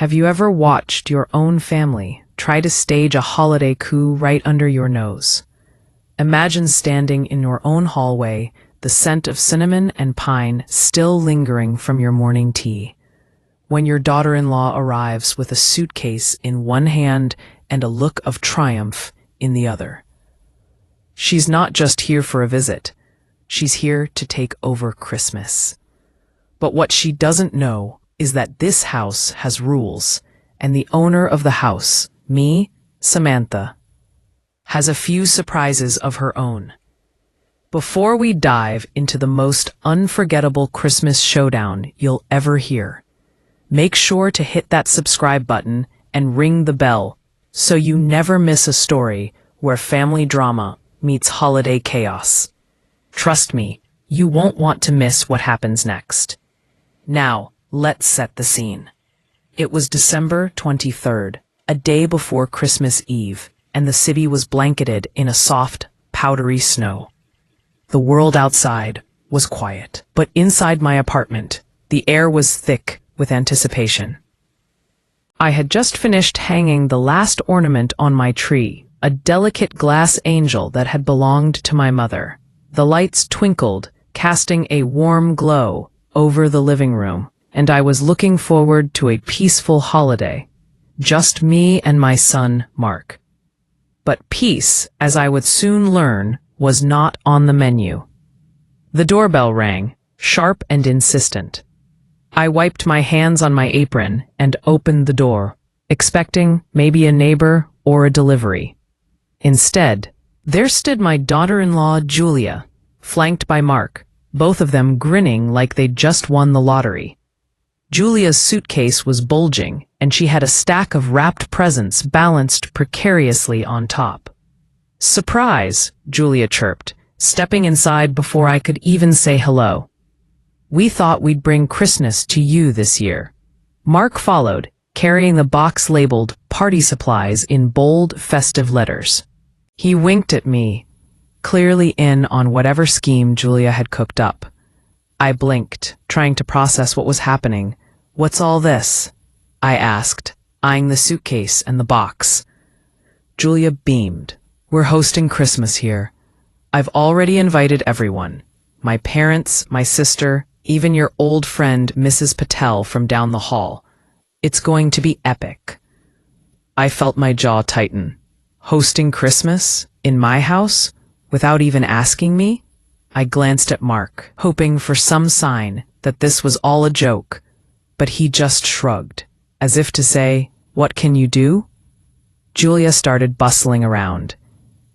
Have you ever watched your own family try to stage a holiday coup right under your nose? Imagine standing in your own hallway, the scent of cinnamon and pine still lingering from your morning tea, when your daughter-in-law arrives with a suitcase in one hand and a look of triumph in the other. She's not just here for a visit. She's here to take over Christmas. But what she doesn't know is that this house has rules, and the owner of the house, me, Samantha, has a few surprises of her own. Before we dive into the most unforgettable Christmas showdown you'll ever hear, make sure to hit that subscribe button and ring the bell so you never miss a story where family drama meets holiday chaos. Trust me, you won't want to miss what happens next. Now, let's set the scene. It was December 23rd, a day before Christmas Eve, and the city was blanketed in a soft, powdery snow. The world outside was quiet, but inside my apartment, the air was thick with anticipation. I had just finished hanging the last ornament on my tree, a delicate glass angel that had belonged to my mother. The lights twinkled, casting a warm glow over the living room, and I was looking forward to a peaceful holiday. Just me and my son, Mark. But peace, as I would soon learn, was not on the menu. The doorbell rang, sharp and insistent. I wiped my hands on my apron and opened the door, expecting maybe a neighbor or a delivery. Instead, there stood my daughter-in-law, Julia, flanked by Mark, both of them grinning like they'd just won the lottery. Julia's suitcase was bulging, and she had a stack of wrapped presents balanced precariously on top. "Surprise," Julia chirped, stepping inside before I could even say hello. "We thought we'd bring Christmas to you this year." Mark followed, carrying the box labeled "Party Supplies" in bold, festive letters. He winked at me, clearly in on whatever scheme Julia had cooked up. I blinked, trying to process what was happening. "What's all this?" I asked, eyeing the suitcase and the box. Julia beamed. "We're hosting Christmas here. I've already invited everyone. My parents, my sister, even your old friend Mrs. Patel from down the hall. It's going to be epic." I felt my jaw tighten. Hosting Christmas? In my house? Without even asking me? I glanced at Mark, hoping for some sign that this was all a joke, but he just shrugged, as if to say, "What can you do?" Julia started bustling around,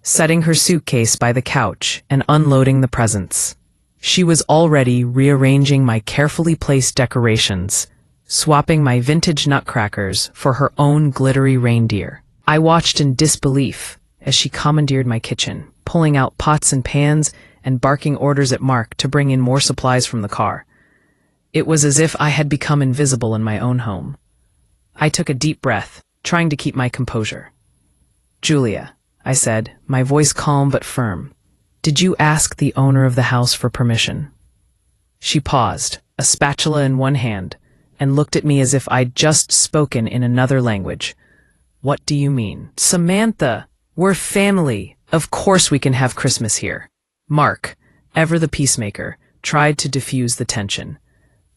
setting her suitcase by the couch and unloading the presents. She was already rearranging my carefully placed decorations, swapping my vintage nutcrackers for her own glittery reindeer. I watched in disbelief as she commandeered my kitchen, pulling out pots and pans and barking orders at Mark to bring in more supplies from the car. It was as if I had become invisible in my own home. I took a deep breath, trying to keep my composure. "Julia," I said, my voice calm but firm, "did you ask the owner of the house for permission?" She paused, a spatula in one hand, and looked at me as if I'd just spoken in another language. "What do you mean?" "Samantha, we're family. Of course we can have Christmas here." Mark, ever the peacemaker, tried to diffuse the tension.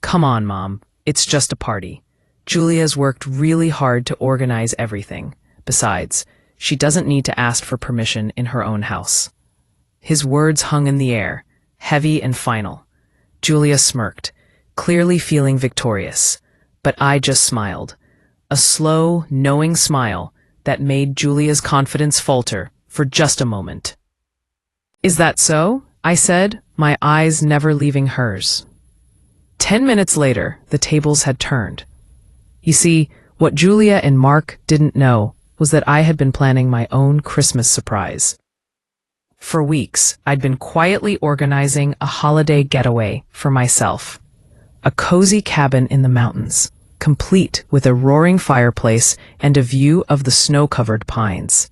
"Come on, Mom. It's just a party. Julia's worked really hard to organize everything. Besides, she doesn't need to ask for permission in her own house." His words hung in the air, heavy and final. Julia smirked, clearly feeling victorious, but I just smiled. A slow, knowing smile that made Julia's confidence falter for just a moment. "Is that so?" I said, my eyes never leaving hers. 10 minutes later, the tables had turned. You see, what Julia and Mark didn't know was that I had been planning my own Christmas surprise. For weeks, I'd been quietly organizing a holiday getaway for myself. A cozy cabin in the mountains, complete with a roaring fireplace and a view of the snow-covered pines.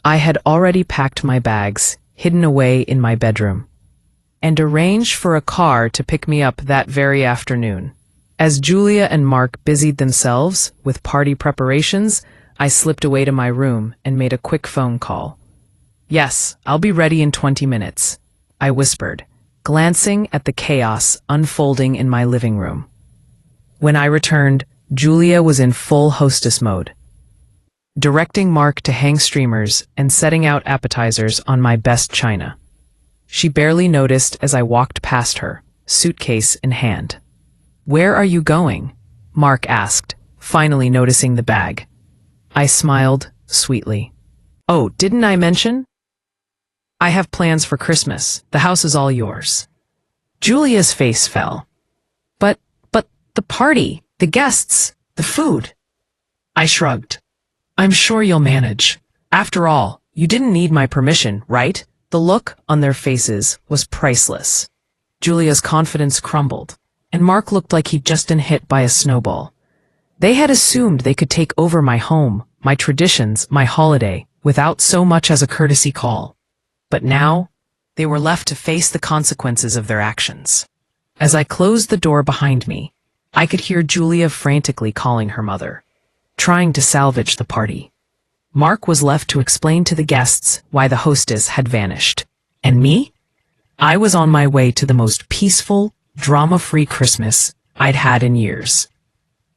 I had already packed my bags, hidden away in my bedroom, and arranged for a car to pick me up that very afternoon. As Julia and Mark busied themselves with party preparations, I slipped away to my room and made a quick phone call. "Yes, I'll be ready in 20 minutes," I whispered, glancing at the chaos unfolding in my living room. When I returned, Julia was in full hostess mode, directing Mark to hang streamers and setting out appetizers on my best china. She barely noticed as I walked past her, suitcase in hand. "Where are you going?" Mark asked, finally noticing the bag. I smiled sweetly. "Oh, didn't I mention? I have plans for Christmas. The house is all yours." Julia's face fell. But the party, the guests, the food." I shrugged. "I'm sure you'll manage. After all, you didn't need my permission, right?" The look on their faces was priceless. Julia's confidence crumbled, and Mark looked like he'd just been hit by a snowball. They had assumed they could take over my home, my traditions, my holiday, without so much as a courtesy call. But now, they were left to face the consequences of their actions. As I closed the door behind me, I could hear Julia frantically calling her mother, trying to salvage the party. Mark was left to explain to the guests why the hostess had vanished. And me? I was on my way to the most peaceful, drama-free Christmas I'd had in years.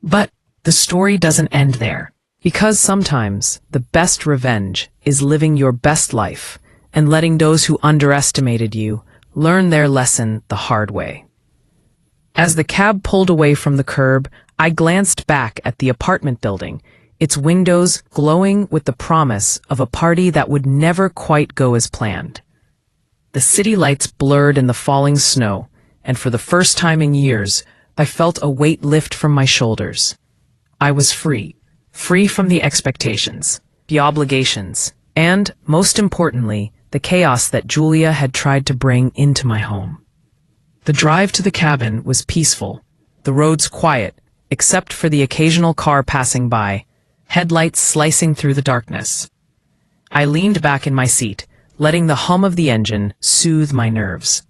But the story doesn't end there. Because sometimes the best revenge is living your best life and letting those who underestimated you learn their lesson the hard way. As the cab pulled away from the curb, I glanced back at the apartment building, its windows glowing with the promise of a party that would never quite go as planned. The city lights blurred in the falling snow, and for the first time in years, I felt a weight lift from my shoulders. I was free from the expectations, the obligations, and, most importantly, the chaos that Julia had tried to bring into my home. The drive to the cabin was peaceful, the roads quiet, except for the occasional car passing by, headlights slicing through the darkness. I leaned back in my seat, letting the hum of the engine soothe my nerves.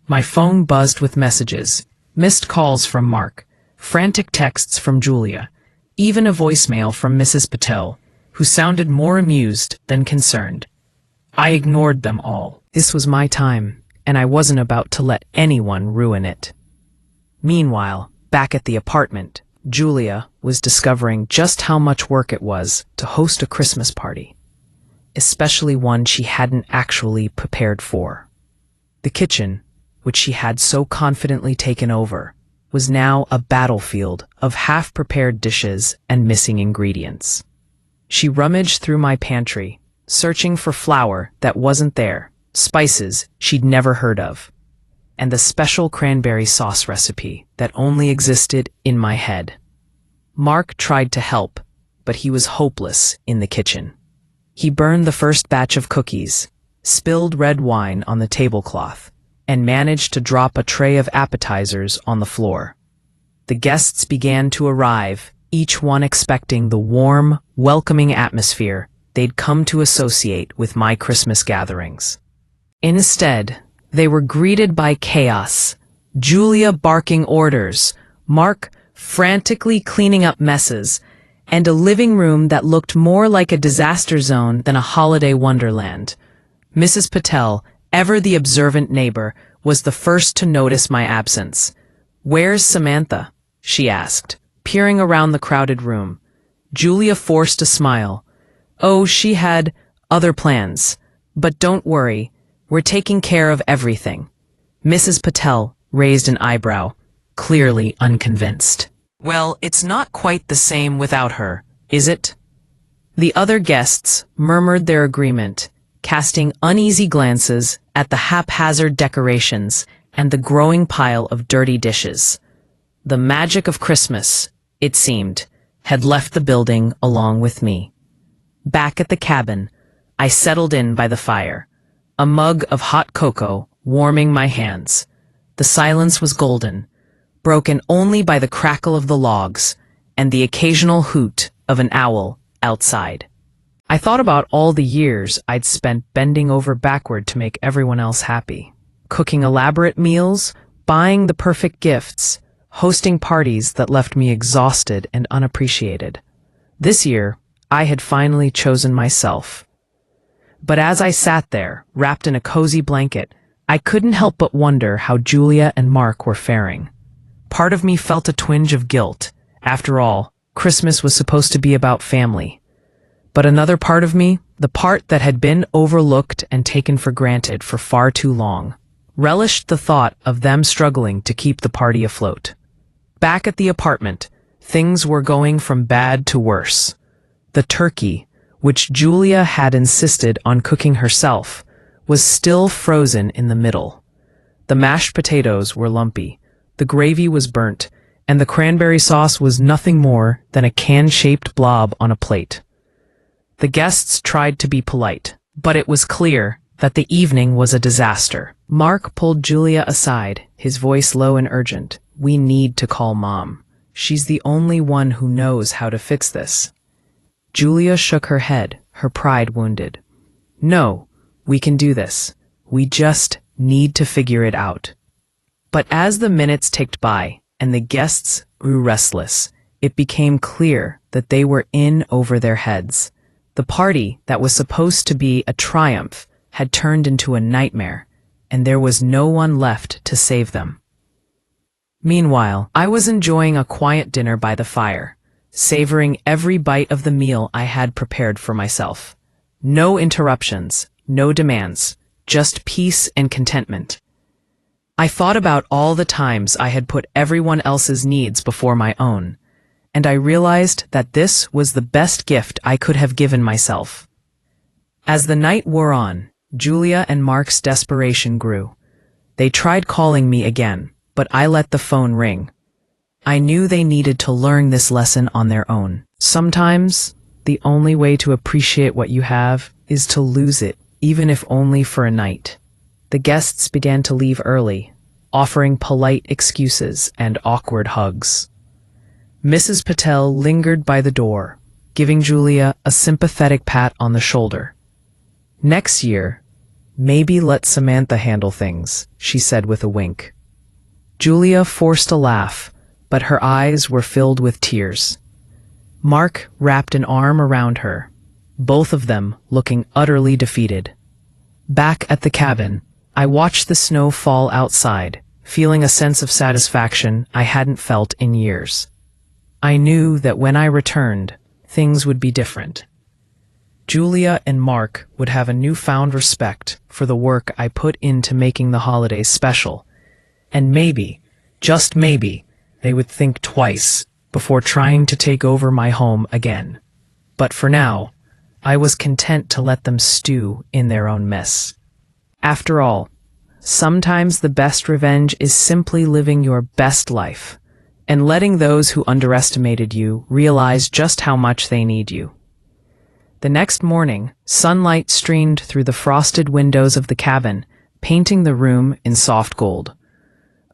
My phone buzzed with messages, missed calls from Mark, frantic texts from Julia, even a voicemail from Mrs. Patel, who sounded more amused than concerned. I ignored them all. This was my time, and I wasn't about to let anyone ruin it. Meanwhile, back at the apartment, Julia was discovering just how much work it was to host a Christmas party, especially one she hadn't actually prepared for. The kitchen, which she had so confidently taken over, was now a battlefield of half-prepared dishes and missing ingredients. She rummaged through my pantry, searching for flour that wasn't there, spices she'd never heard of, and the special cranberry sauce recipe that only existed in my head. Mark tried to help, but he was hopeless in the kitchen. He burned the first batch of cookies, spilled red wine on the tablecloth, and managed to drop a tray of appetizers on the floor. The guests began to arrive, each one expecting the warm, welcoming atmosphere they'd come to associate with my Christmas gatherings. Instead, they were greeted by chaos, Julia barking orders, Mark frantically cleaning up messes, and a living room that looked more like a disaster zone than a holiday wonderland. Mrs. Patel, ever the observant neighbor, was the first to notice my absence. "Where's Samantha?" she asked, peering around the crowded room. Julia forced a smile. "Oh, she had other plans. But don't worry, we're taking care of everything." Mrs. Patel raised an eyebrow, clearly unconvinced. "Well, it's not quite the same without her, is it?" The other guests murmured their agreement, casting uneasy glances at the haphazard decorations and the growing pile of dirty dishes. The magic of Christmas, it seemed, had left the building along with me. Back at the cabin, I settled in by the fire, a mug of hot cocoa warming my hands. The silence was golden, broken only by the crackle of the logs and the occasional hoot of an owl outside. I thought about all the years I'd spent bending over backward to make everyone else happy, cooking elaborate meals, buying the perfect gifts, hosting parties that left me exhausted and unappreciated. This year, I had finally chosen myself. But as I sat there, wrapped in a cozy blanket, I couldn't help but wonder how Julia and Mark were faring. Part of me felt a twinge of guilt. After all, Christmas was supposed to be about family. But another part of me, the part that had been overlooked and taken for granted for far too long, relished the thought of them struggling to keep the party afloat. Back at the apartment, things were going from bad to worse. The turkey, which Julia had insisted on cooking herself, was still frozen in the middle. The mashed potatoes were lumpy, the gravy was burnt, and the cranberry sauce was nothing more than a can-shaped blob on a plate. The guests tried to be polite, but it was clear that the evening was a disaster. Mark pulled Julia aside, his voice low and urgent. "We need to call Mom. She's the only one who knows how to fix this." Julia shook her head, her pride wounded. "No, we can do this. We just need to figure it out." But as the minutes ticked by and the guests grew restless, it became clear that they were in over their heads. The party that was supposed to be a triumph had turned into a nightmare, and there was no one left to save them. Meanwhile, I was enjoying a quiet dinner by the fire, savoring every bite of the meal I had prepared for myself. No interruptions, no demands, just peace and contentment. I thought about all the times I had put everyone else's needs before my own, and I realized that this was the best gift I could have given myself. As the night wore on, Julia and Mark's desperation grew. They tried calling me again, but I let the phone ring. I knew they needed to learn this lesson on their own. Sometimes, the only way to appreciate what you have is to lose it, even if only for a night. The guests began to leave early, offering polite excuses and awkward hugs. Mrs. Patel lingered by the door, giving Julia a sympathetic pat on the shoulder. "Next year, maybe let Samantha handle things," she said with a wink. Julia forced a laugh, but her eyes were filled with tears. Mark wrapped an arm around her, both of them looking utterly defeated. Back at the cabin, I watched the snow fall outside, feeling a sense of satisfaction I hadn't felt in years. I knew that when I returned, things would be different. Julia and Mark would have a newfound respect for the work I put into making the holidays special, and maybe, just maybe, they would think twice before trying to take over my home again. But for now, I was content to let them stew in their own mess. After all, sometimes the best revenge is simply living your best life, and letting those who underestimated you realize just how much they need you. The next morning, sunlight streamed through the frosted windows of the cabin, painting the room in soft gold.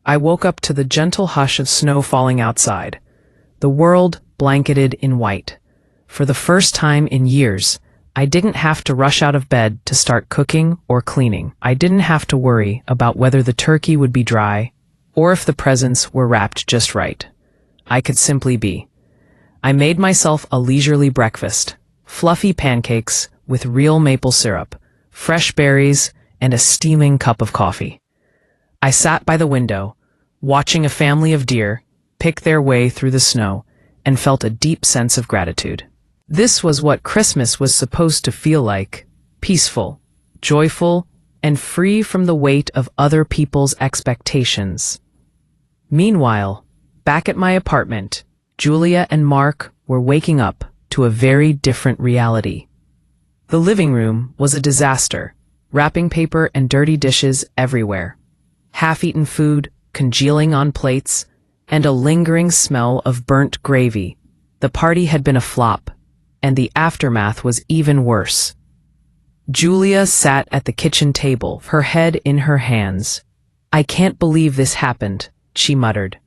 I woke up to the gentle hush of snow falling outside, the world blanketed in white. For the first time in years, I didn't have to rush out of bed to start cooking or cleaning. I didn't have to worry about whether the turkey would be dry or if the presents were wrapped just right. I could simply be. I made myself a leisurely breakfast, fluffy pancakes with real maple syrup, fresh berries, and a steaming cup of coffee. I sat by the window, watching a family of deer pick their way through the snow, and felt a deep sense of gratitude. This was what Christmas was supposed to feel like: peaceful, joyful, and free from the weight of other people's expectations. Meanwhile, back at my apartment, Julia and Mark were waking up to a very different reality. The living room was a disaster, wrapping paper and dirty dishes everywhere, half-eaten food congealing on plates, and a lingering smell of burnt gravy. The party had been a flop, and the aftermath was even worse. Julia sat at the kitchen table, her head in her hands. "I can't believe this happened," she muttered.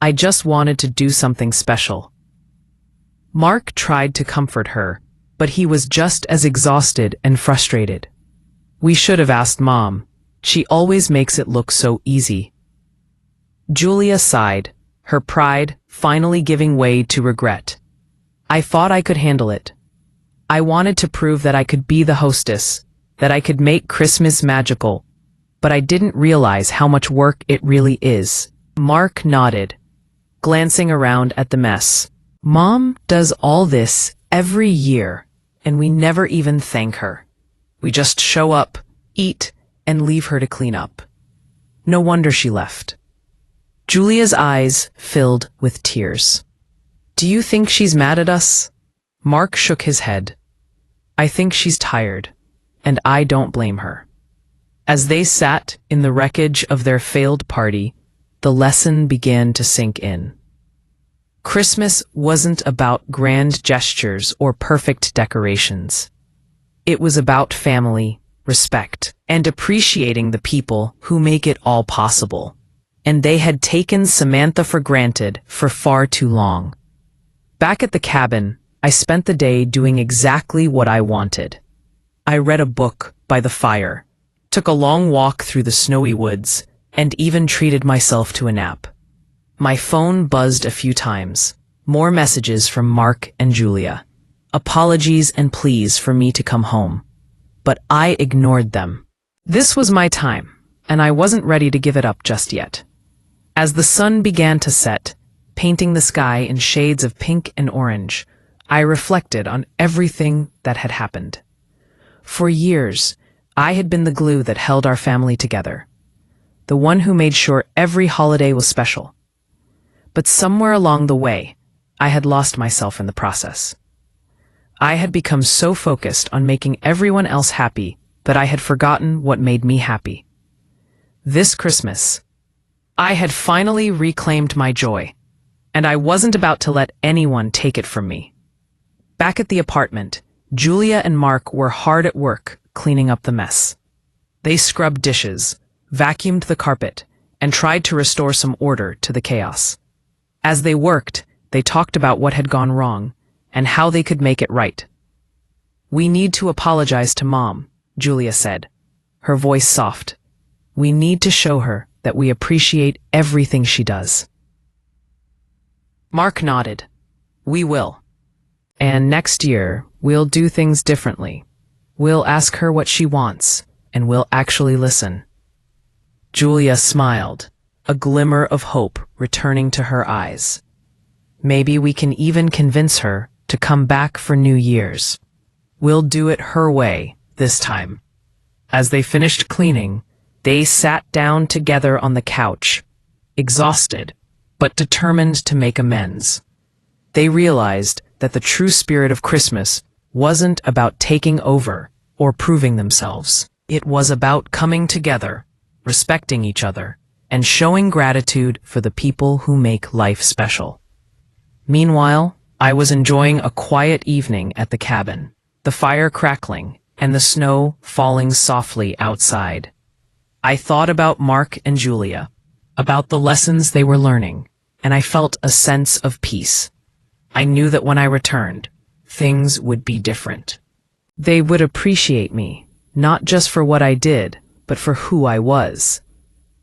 "I just wanted to do something special." Mark tried to comfort her, but he was just as exhausted and frustrated. "We should have asked Mom. She always makes it look so easy." Julia sighed, her pride finally giving way to regret. I thought I could handle it. I wanted to prove that I could be the hostess, that I could make Christmas magical, but I didn't realize how much work it really is. Mark nodded, glancing around at the mess. Mom does all this every year, and we never even thank her. We just show up, eat, and leave her to clean up. No wonder she left. Julia's eyes filled with tears. Do you think she's mad at us? Mark shook his head. I think she's tired, and I don't blame her. As they sat in the wreckage of their failed party, the lesson began to sink in. Christmas wasn't about grand gestures or perfect decorations. It was about family, respect, and appreciating the people who make it all possible. And they had taken Samantha for granted for far too long. Back at the cabin, I spent the day doing exactly what I wanted. I read a book by the fire, took a long walk through the snowy woods, and even treated myself to a nap. My phone buzzed a few times. More messages from Mark and Julia. Apologies and pleas for me to come home. But I ignored them. This was my time, and I wasn't ready to give it up just yet. As the sun began to set, painting the sky in shades of pink and orange, I reflected on everything that had happened. For years, I had been the glue that held our family together, the one who made sure every holiday was special. But somewhere along the way, I had lost myself in the process. I had become so focused on making everyone else happy that I had forgotten what made me happy. This Christmas, I had finally reclaimed my joy, and I wasn't about to let anyone take it from me. Back at the apartment, Julia and Mark were hard at work cleaning up the mess. They scrubbed dishes, vacuumed the carpet, and tried to restore some order to the chaos. As they worked, they talked about what had gone wrong and how they could make it right. We need to apologize to Mom, Julia said, her voice soft. We need to show her that we appreciate everything she does. Mark nodded. We will. And next year, we'll do things differently. We'll ask her what she wants, and we'll actually listen. Julia smiled, a glimmer of hope returning to her eyes. Maybe we can even convince her to come back for New Year's. We'll do it her way this time. As they finished cleaning, they sat down together on the couch, exhausted, but determined to make amends. They realized that the true spirit of Christmas wasn't about taking over or proving themselves. It was about coming together, respecting each other, and showing gratitude for the people who make life special. Meanwhile, I was enjoying a quiet evening at the cabin, the fire crackling and the snow falling softly outside. I thought about Mark and Julia, about the lessons they were learning, and I felt a sense of peace. I knew that when I returned, things would be different. They would appreciate me, not just for what I did, but for who I was.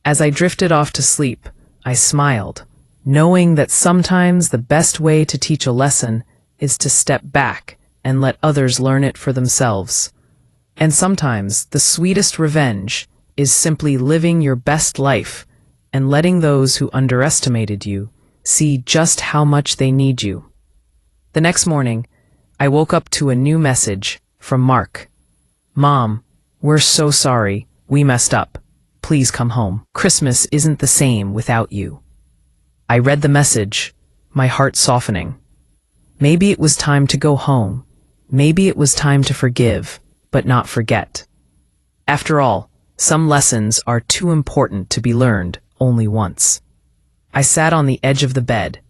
As I drifted off to sleep, I smiled, knowing that sometimes the best way to teach a lesson is to step back and let others learn it for themselves. And sometimes the sweetest revenge is simply living your best life and letting those who underestimated you see just how much they need you. The next morning, I woke up to a new message from Mark. Mom, we're so sorry. We messed up. Please come home. Christmas isn't the same without you. I read the message, my heart softening. Maybe it was time to go home. Maybe it was time to forgive, but not forget. After all, some lessons are too important to be learned only once. I sat on the edge of the bed,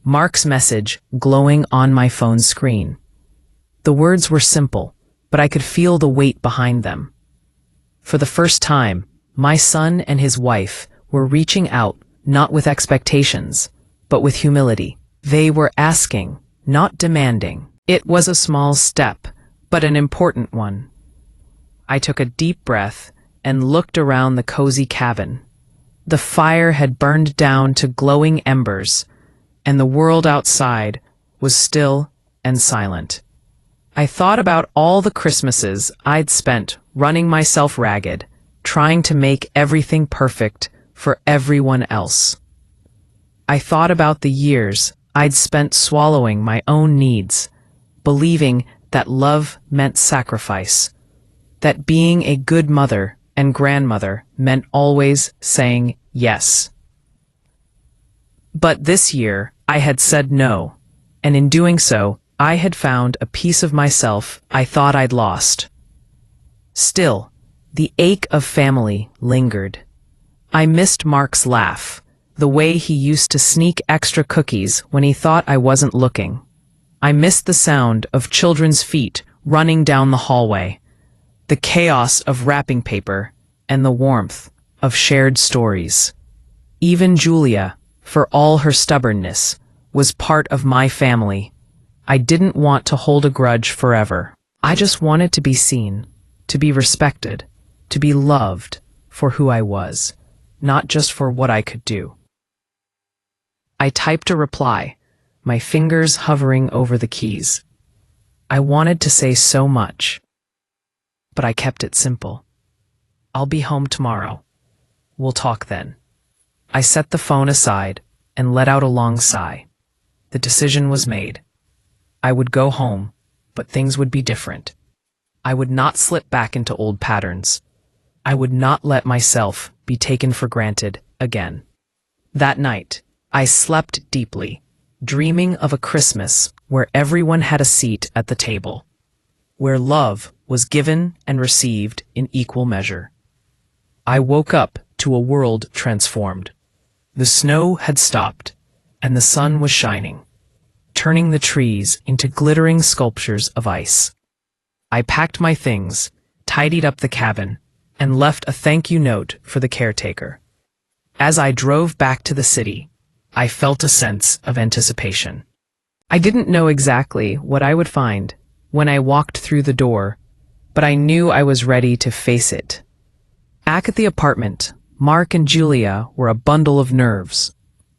Mark's message glowing on my phone's screen. The words were simple, but I could feel the weight behind them. For the first time, my son and his wife were reaching out, not with expectations, but with humility. They were asking, not demanding. It was a small step, but an important one. I took a deep breath and looked around the cozy cabin. The fire had burned down to glowing embers, and the world outside was still and silent. I thought about all the Christmases I'd spent running myself ragged, trying to make everything perfect for everyone else. I thought about the years I'd spent swallowing my own needs, believing that love meant sacrifice, that being a good mother and grandmother meant always saying yes. But this year, I had said no, and in doing so, I had found a piece of myself I thought I'd lost. Still, the ache of family lingered. I missed Mark's laugh, the way he used to sneak extra cookies when he thought I wasn't looking. I missed the sound of children's feet running down the hallway, the chaos of wrapping paper, and the warmth of shared stories. Even Julia, for all her stubbornness, was part of my family. I didn't want to hold a grudge forever. I just wanted to be seen, to be respected, to be loved for who I was, not just for what I could do. I typed a reply, my fingers hovering over the keys. I wanted to say so much, but I kept it simple. I'll be home tomorrow. We'll talk then. I set the phone aside and let out a long sigh. The decision was made. I would go home, but things would be different. I would not slip back into old patterns. I would not let myself be taken for granted again. That night, I slept deeply, dreaming of a Christmas where everyone had a seat at the table, where love was given and received in equal measure. I woke up to a world transformed. The snow had stopped, and the sun was shining, turning the trees into glittering sculptures of ice. I packed my things, tidied up the cabin, and left a thank you note for the caretaker. As I drove back to the city, I felt a sense of anticipation. I didn't know exactly what I would find when I walked through the door, but I knew I was ready to face it. Back at the apartment, Mark and Julia were a bundle of nerves.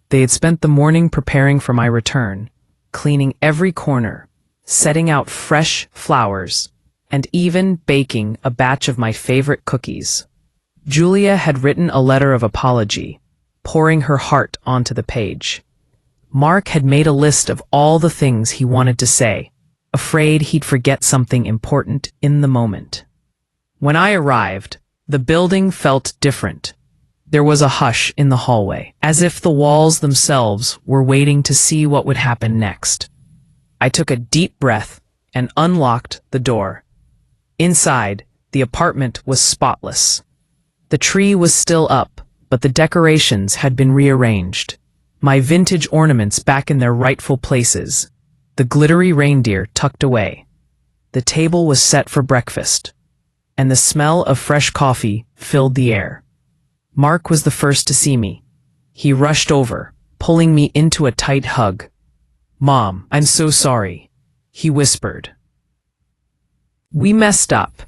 They had spent the morning preparing for my return, cleaning every corner, setting out fresh flowers, and even baking a batch of my favorite cookies. Julia had written a letter of apology, pouring her heart onto the page. Mark had made a list of all the things he wanted to say, afraid he'd forget something important in the moment. When I arrived, the building felt different. There was a hush in the hallway, as if the walls themselves were waiting to see what would happen next. I took a deep breath and unlocked the door. Inside, the apartment was spotless. The tree was still up, but the decorations had been rearranged. My vintage ornaments back in their rightful places, the glittery reindeer tucked away. The table was set for breakfast, and the smell of fresh coffee filled the air. Mark was the first to see me. He rushed over, pulling me into a tight hug. "Mom, I'm so sorry," he whispered. "We messed up.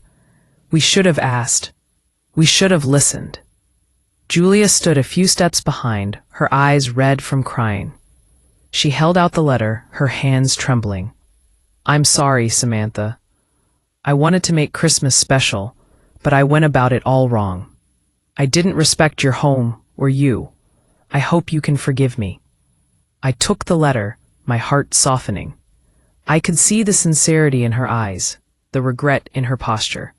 We should have asked. We should have listened." Julia stood a few steps behind, her eyes red from crying. She held out the letter, her hands trembling. "I'm sorry, Samantha. I wanted to make Christmas special, but I went about it all wrong. I didn't respect your home or you. I hope you can forgive me." I took the letter, my heart softening. I could see the sincerity in her eyes, the regret in her posture.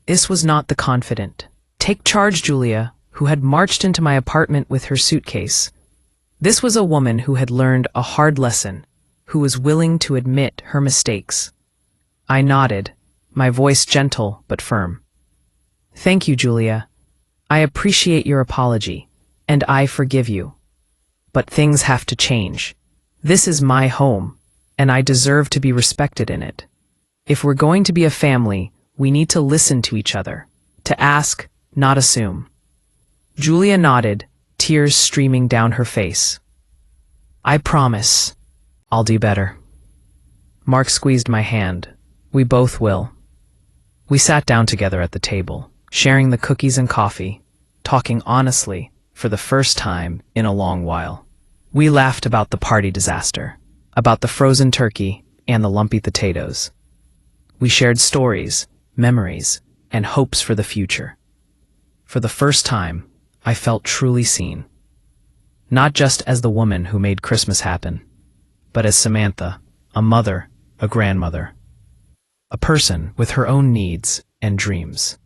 This was not the confident, "Take charge, Julia," who had marched into my apartment with her suitcase. This was a woman who had learned a hard lesson, who was willing to admit her mistakes. I nodded, my voice gentle but firm. "Thank you, Julia. I appreciate your apology, and I forgive you. But things have to change. This is my home, and I deserve to be respected in it. If we're going to be a family, we need to listen to each other, to ask, not assume." Julia nodded, tears streaming down her face. "I promise. I'll do better." Mark squeezed my hand. "We both will." We sat down together at the table, sharing the cookies and coffee, talking honestly for the first time in a long while. We laughed about the party disaster, about the frozen turkey and the lumpy potatoes. We shared stories, memories, and hopes for the future. For the first time, I felt truly seen. Not just as the woman who made Christmas happen, but as Samantha, a mother, a grandmother, a person with her own needs and dreams.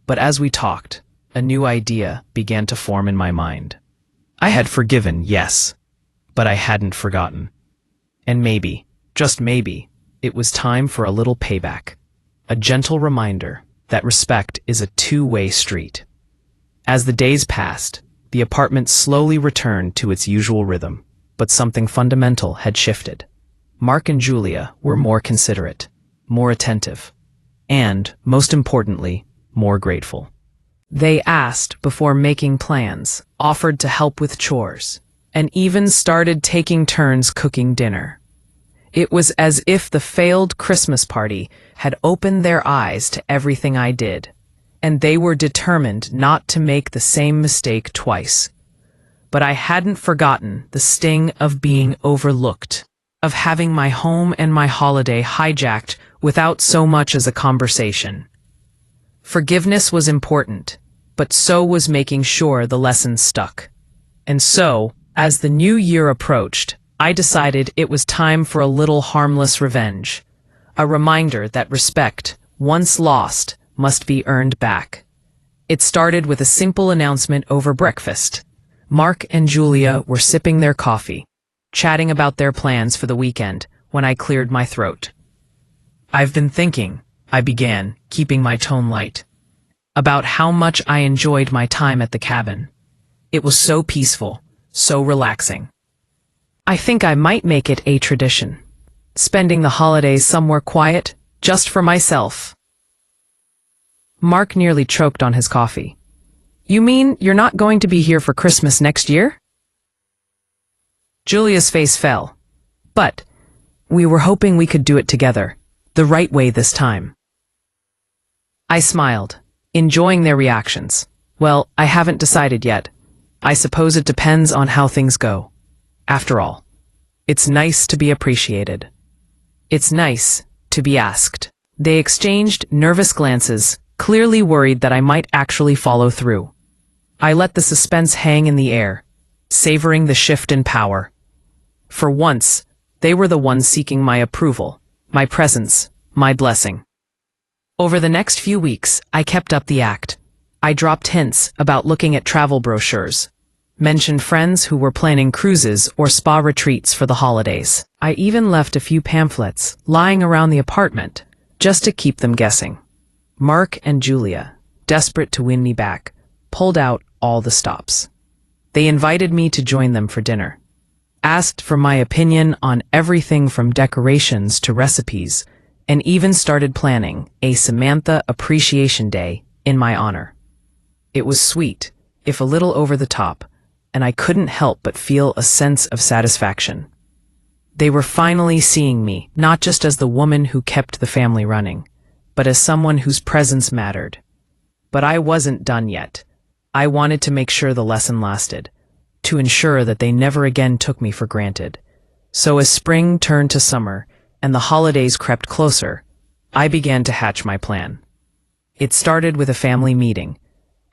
But as we talked, a new idea began to form in my mind. I had forgiven, yes, but I hadn't forgotten. And maybe, just maybe, it was time for a little payback, a gentle reminder that respect is a two-way street. As the days passed, the apartment slowly returned to its usual rhythm, but something fundamental had shifted. Mark and Julia were more considerate, more attentive, and, most importantly, more grateful. They asked before making plans, offered to help with chores, and even started taking turns cooking dinner. It was as if the failed Christmas party had opened their eyes to everything I did, and they were determined not to make the same mistake twice. But I hadn't forgotten the sting of being overlooked, of having my home and my holiday hijacked without so much as a conversation. Forgiveness was important, but so was making sure the lesson stuck. And so, as the new year approached, I decided it was time for a little harmless revenge, a reminder that respect, once lost, must be earned back. It started with a simple announcement over breakfast. Mark and Julia were sipping their coffee, chatting about their plans for the weekend, when I cleared my throat. "I've been thinking," I began, keeping my tone light, "about how much I enjoyed my time at the cabin. It was so peaceful, so relaxing. I think I might make it a tradition, spending the holidays somewhere quiet, just for myself." Mark nearly choked on his coffee. "You mean you're not going to be here for Christmas next year?" Julia's face fell. "But we were hoping we could do it together, the right way this time." I smiled, enjoying their reactions. "Well, I haven't decided yet. I suppose it depends on how things go. After all, it's nice to be appreciated. It's nice to be asked." They exchanged nervous glances, clearly worried that I might actually follow through. I let the suspense hang in the air, savoring the shift in power. For once, they were the ones seeking my approval, my presence, my blessing. Over the next few weeks, I kept up the act. I dropped hints about looking at travel brochures, mentioned friends who were planning cruises or spa retreats for the holidays. I even left a few pamphlets lying around the apartment, just to keep them guessing. Mark and Julia, desperate to win me back, pulled out all the stops. They invited me to join them for dinner, asked for my opinion on everything from decorations to recipes, and even started planning a Samantha Appreciation Day in my honor. It was sweet, if a little over the top, and I couldn't help but feel a sense of satisfaction. They were finally seeing me, not just as the woman who kept the family running, but as someone whose presence mattered. But I wasn't done yet. I wanted to make sure the lesson lasted, to ensure that they never again took me for granted. So as spring turned to summer, and the holidays crept closer, I began to hatch my plan. It started with a family meeting.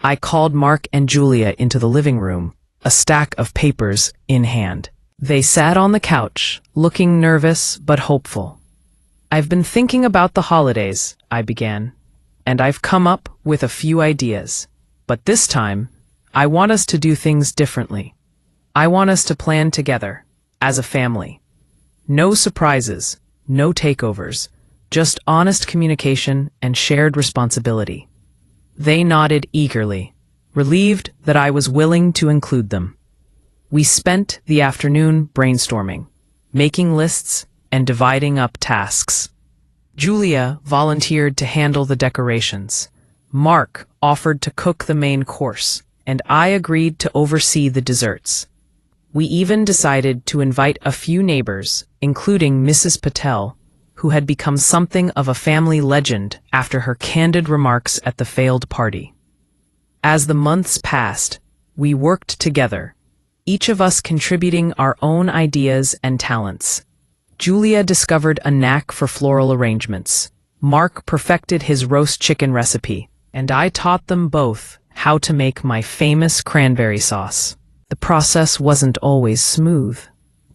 I called Mark and Julia into the living room, a stack of papers in hand. They sat on the couch, looking nervous but hopeful. "I've been thinking about the holidays," I began, "and I've come up with a few ideas. But this time, I want us to do things differently. I want us to plan together, as a family. No surprises, no takeovers, just honest communication and shared responsibility." They nodded eagerly, relieved that I was willing to include them. We spent the afternoon brainstorming, making lists, and dividing up tasks. Julia volunteered to handle the decorations. Mark offered to cook the main course, and I agreed to oversee the desserts. We even decided to invite a few neighbors, including Mrs. Patel, who had become something of a family legend after her candid remarks at the failed party. As the months passed, we worked together, each of us contributing our own ideas and talents. Julia discovered a knack for floral arrangements. Mark perfected his roast chicken recipe, and I taught them both how to make my famous cranberry sauce. The process wasn't always smooth.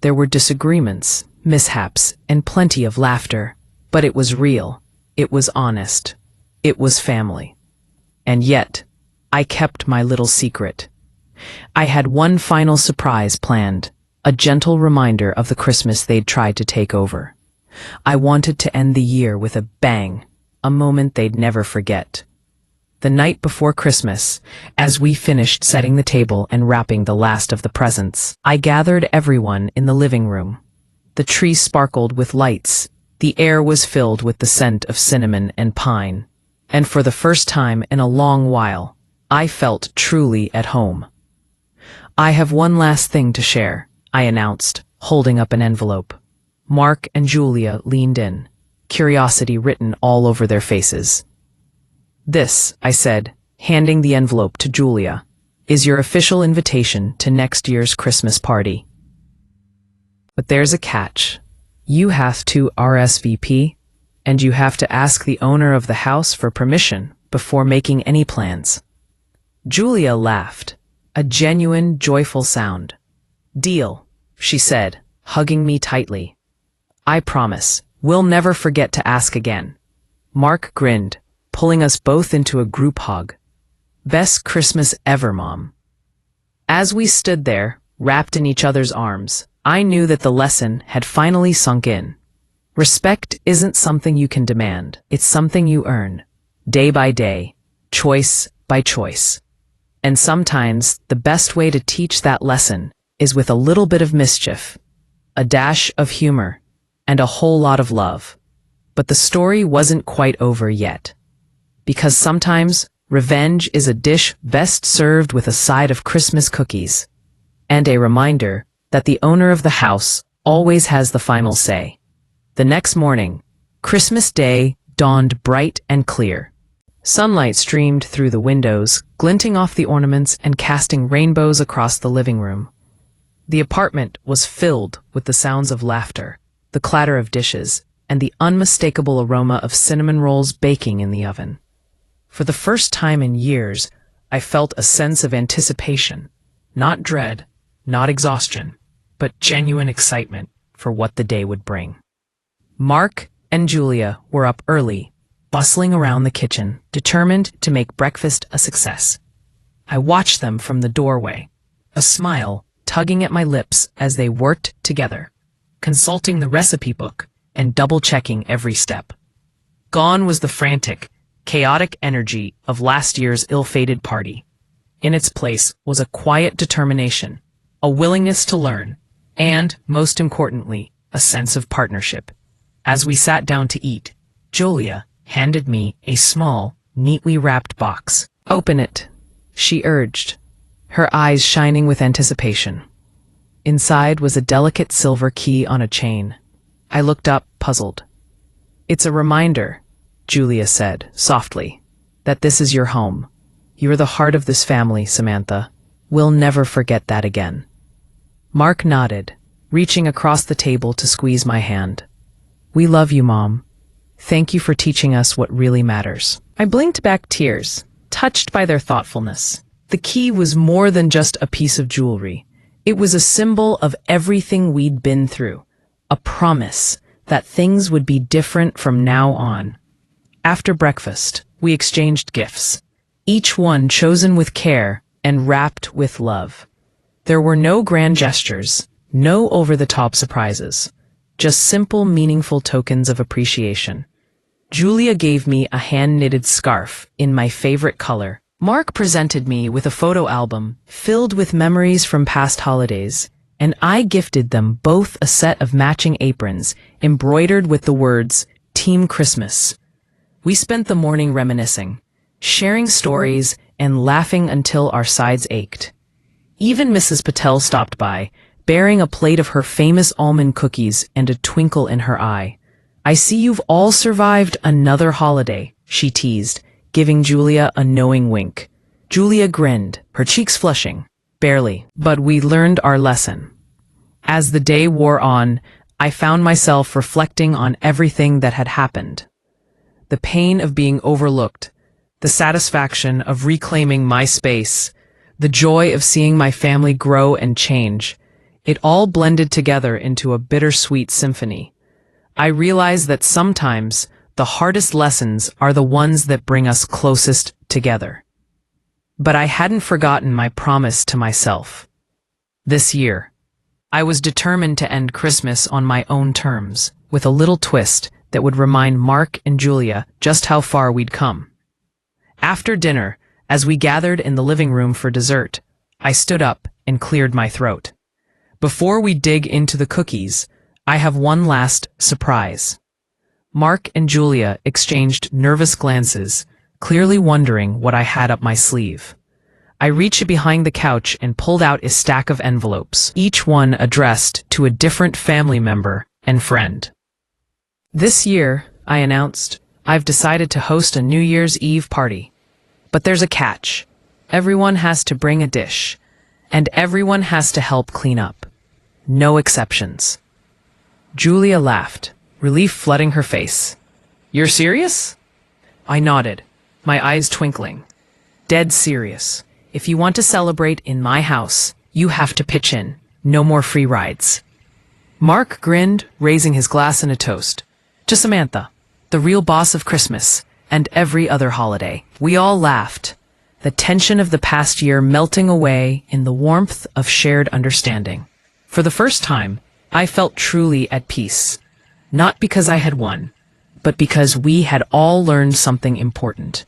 There were disagreements, mishaps, and plenty of laughter. But it was real. It was honest. It was family. And yet, I kept my little secret. I had one final surprise planned, a gentle reminder of the Christmas they'd tried to take over. I wanted to end the year with a bang, a moment they'd never forget. The night before Christmas, as we finished setting the table and wrapping the last of the presents, I gathered everyone in the living room. The tree sparkled with lights. The air was filled with the scent of cinnamon and pine. And for the first time in a long while, I felt truly at home. "I have one last thing to share," I announced, holding up an envelope. Mark and Julia leaned in, curiosity written all over their faces. "This," I said, handing the envelope to Julia, "is your official invitation to next year's Christmas party. But there's a catch. You have to RSVP, and you have to ask the owner of the house for permission before making any plans." Julia laughed, a genuine, joyful sound. "Deal," she said, hugging me tightly. "I promise, we'll never forget to ask again." Mark grinned, pulling us both into a group hug. "Best Christmas ever, Mom." As we stood there, wrapped in each other's arms, I knew that the lesson had finally sunk in. Respect isn't something you can demand, it's something you earn, day by day, choice by choice. And sometimes the best way to teach that lesson is with a little bit of mischief, a dash of humor, and a whole lot of love. But the story wasn't quite over yet. Because sometimes revenge is a dish best served with a side of Christmas cookies. And a reminder that the owner of the house always has the final say. The next morning, Christmas Day dawned bright and clear. Sunlight streamed through the windows, glinting off the ornaments and casting rainbows across the living room. The apartment was filled with the sounds of laughter, the clatter of dishes, and the unmistakable aroma of cinnamon rolls baking in the oven. For the first time in years, I felt a sense of anticipation, not dread, not exhaustion, but genuine excitement for what the day would bring. Mark and Julia were up early, bustling around the kitchen, determined to make breakfast a success. I watched them from the doorway, a smile tugging at my lips as they worked together, consulting the recipe book and double-checking every step. Gone was the frantic, chaotic energy of last year's ill-fated party. In its place was a quiet determination, a willingness to learn, and, most importantly, a sense of partnership. As we sat down to eat, Julia handed me a small, neatly wrapped box. "Open it," she urged, her eyes shining with anticipation. Inside was a delicate silver key on a chain. I looked up, puzzled. "It's a reminder," Julia said, softly, "that this is your home. You're the heart of this family, Samantha. We'll never forget that again." Mark nodded, reaching across the table to squeeze my hand. "We love you, Mom. Thank you for teaching us what really matters." I blinked back tears, touched by their thoughtfulness. The key was more than just a piece of jewelry. It was a symbol of everything we'd been through, a promise that things would be different from now on. After breakfast, we exchanged gifts, each one chosen with care and wrapped with love. There were no grand gestures, no over-the-top surprises, just simple, meaningful tokens of appreciation. Julia gave me a hand-knitted scarf in my favorite color. Mark presented me with a photo album filled with memories from past holidays, and I gifted them both a set of matching aprons embroidered with the words, "Team Christmas." We spent the morning reminiscing, sharing stories and laughing until our sides ached. Even Mrs. Patel stopped by, bearing a plate of her famous almond cookies and a twinkle in her eye. "I see you've all survived another holiday," she teased, giving Julia a knowing wink. Julia grinned, her cheeks flushing. Barely, but we learned our lesson. As the day wore on, I found myself reflecting on everything that had happened. The pain of being overlooked, the satisfaction of reclaiming my space, the joy of seeing my family grow and change. It all blended together into a bittersweet symphony. I realized that sometimes the hardest lessons are the ones that bring us closest together. But I hadn't forgotten my promise to myself. This year, I was determined to end Christmas on my own terms, with a little twist that would remind Mark and Julia just how far we'd come. After dinner, as we gathered in the living room for dessert, I stood up and cleared my throat. Before we dig into the cookies, I have one last surprise. Mark and Julia exchanged nervous glances, clearly wondering what I had up my sleeve. I reached behind the couch and pulled out a stack of envelopes, each one addressed to a different family member and friend. This year, I announced, I've decided to host a New Year's Eve party. But there's a catch. Everyone has to bring a dish, and everyone has to help clean up. No exceptions. Julia laughed, relief flooding her face. You're serious? I nodded, my eyes twinkling. Dead serious. If you want to celebrate in my house, you have to pitch in. No more free rides. Mark grinned, raising his glass in a toast. To Samantha, the real boss of Christmas, and every other holiday. We all laughed, the tension of the past year melting away in the warmth of shared understanding. For the first time, I felt truly at peace. Not because I had won, but because we had all learned something important.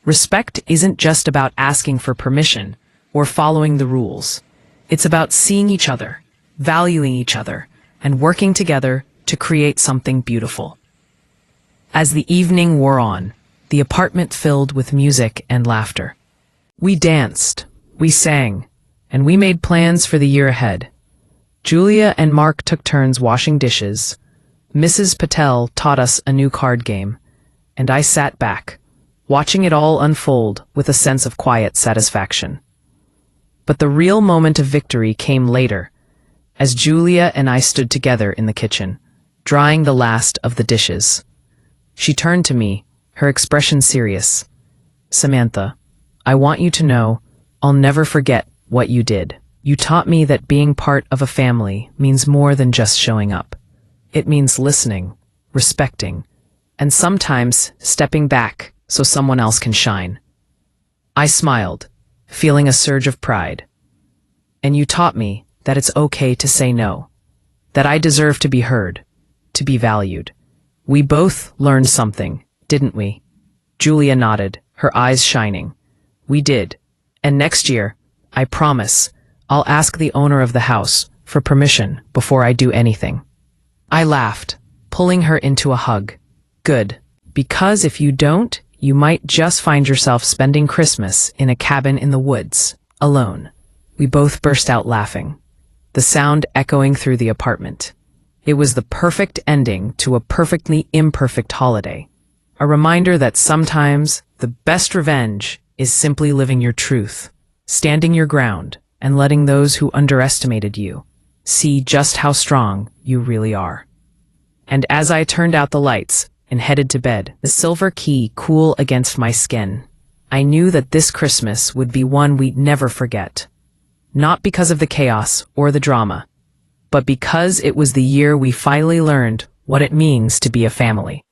Respect isn't just about asking for permission or following the rules. It's about seeing each other, valuing each other, and working together to create something beautiful. As the evening wore on, the apartment filled with music and laughter. We danced, we sang, and we made plans for the year ahead. Julia and Mark took turns washing dishes. Mrs. Patel taught us a new card game, and I sat back, watching it all unfold with a sense of quiet satisfaction. But the real moment of victory came later, as Julia and I stood together in the kitchen, drying the last of the dishes. She turned to me, her expression serious. Samantha, I want you to know I'll never forget what you did. You taught me that being part of a family means more than just showing up. It means listening, respecting, and sometimes stepping back so someone else can shine. I smiled, feeling a surge of pride. And you taught me that it's okay to say no, that I deserve to be heard, to be valued. We both learned something, didn't we? Julia nodded, her eyes shining. We did. And next year, I promise, I'll ask the owner of the house for permission before I do anything. I laughed, pulling her into a hug. Good. Because if you don't, you might just find yourself spending Christmas in a cabin in the woods, alone. We both burst out laughing, the sound echoing through the apartment. It was the perfect ending to a perfectly imperfect holiday. A reminder that sometimes the best revenge is simply living your truth, standing your ground, and letting those who underestimated you see just how strong you really are. And as I turned out the lights and headed to bed, the silver key cool against my skin, I knew that this Christmas would be one we'd never forget. Not because of the chaos or the drama, but because it was the year we finally learned what it means to be a family.